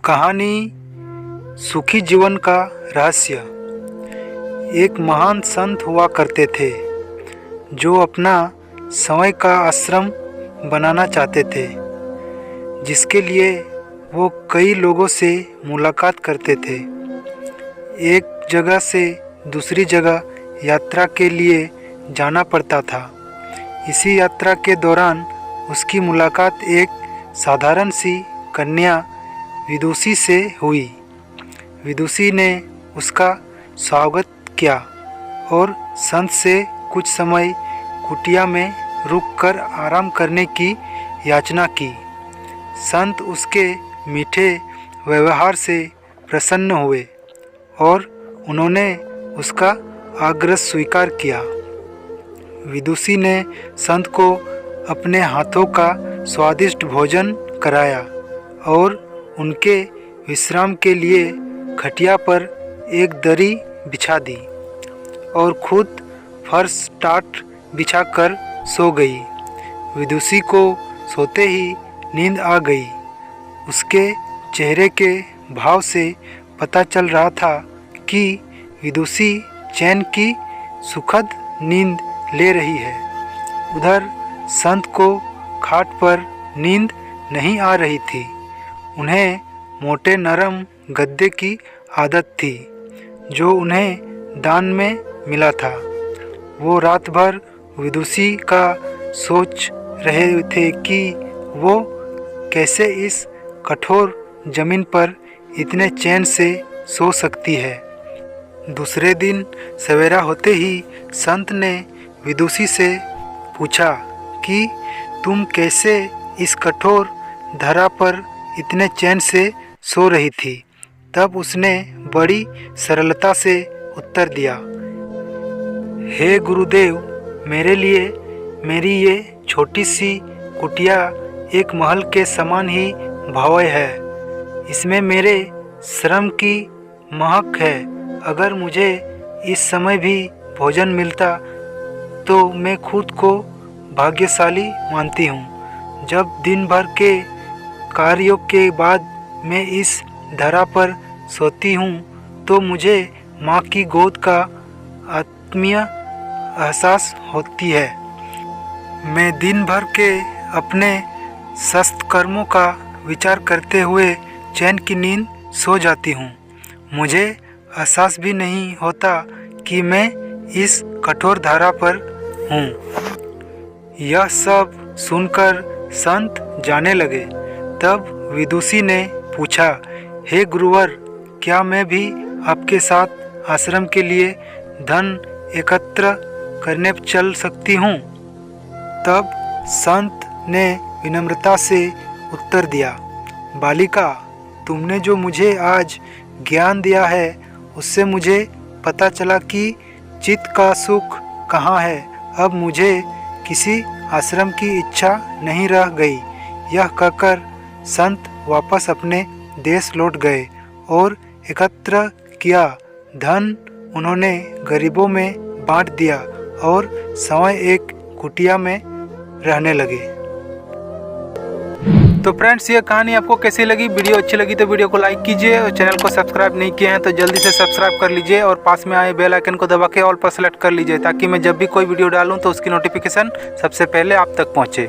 कहानी सुखी जीवन का रहस्य। एक महान संत हुआ करते थे जो अपना समय का आश्रम बनाना चाहते थे, जिसके लिए वो कई लोगों से मुलाकात करते थे। एक जगह से दूसरी जगह यात्रा के लिए जाना पड़ता था। इसी यात्रा के दौरान उसकी मुलाकात एक साधारण सी कन्या विदुषी से हुई। विदुषी ने उसका स्वागत किया और संत से कुछ समय कुटिया में रुककर आराम करने की याचना की। संत उसके मीठे व्यवहार से प्रसन्न हुए और उन्होंने उसका आग्रह स्वीकार किया। विदुषी ने संत को अपने हाथों का स्वादिष्ट भोजन कराया और उनके विश्राम के लिए खटिया पर एक दरी बिछा दी और खुद फर्श टाट बिछाकर सो गई। विदुषी को सोते ही नींद आ गई। उसके चेहरे के भाव से पता चल रहा था कि विदुषी चैन की सुखद नींद ले रही है। उधर संत को खाट पर नींद नहीं आ रही थी। उन्हें मोटे नरम गद्दे की आदत थी जो उन्हें दान में मिला था। वो रात भर विदुषी का सोच रहे थे कि वो कैसे इस कठोर जमीन पर इतने चैन से सो सकती है। दूसरे दिन सवेरा होते ही संत ने विदुषी से पूछा कि तुम कैसे इस कठोर धरा पर इतने चैन से सो रही थी। तब उसने बड़ी सरलता से उत्तर दिया, हे गुरुदेव, मेरे लिए मेरी ये छोटी सी कुटिया एक महल के समान ही भव्य है। इसमें मेरे श्रम की महक है। अगर मुझे इस समय भी भोजन मिलता तो मैं खुद को भाग्यशाली मानती हूँ। जब दिन भर के कार्यों के बाद मैं इस धरा पर सोती हूँ तो मुझे माँ की गोद का आत्मीय एहसास होती है। मैं दिन भर के अपने सख्त कर्मों का विचार करते हुए चैन की नींद सो जाती हूँ। मुझे एहसास भी नहीं होता कि मैं इस कठोर धारा पर हूँ। यह सब सुनकर संत जाने लगे। तब विदुषी ने पूछा, हे गुरुवर, क्या मैं भी आपके साथ आश्रम के लिए धन एकत्र करने चल सकती हूँ? तब संत ने विनम्रता से उत्तर दिया, बालिका, तुमने जो मुझे आज ज्ञान दिया है उससे मुझे पता चला कि चित्त का सुख कहाँ है। अब मुझे किसी आश्रम की इच्छा नहीं रह गई। यह कहकर संत वापस अपने देश लौट गए और एकत्र किया धन उन्होंने गरीबों में बांट दिया और समय एक कुटिया में रहने लगे। तो फ्रेंड्स, ये कहानी आपको कैसी लगी? वीडियो अच्छी लगी तो वीडियो को लाइक कीजिए और चैनल को सब्सक्राइब नहीं किए हैं तो जल्दी से सब्सक्राइब कर लीजिए और पास में आए बेल आइकन को दबा के ऑल पर सेलेक्ट कर लीजिए ताकि मैं जब भी कोई वीडियो डालूं तो उसकी नोटिफिकेशन सबसे पहले आप तक पहुंचे।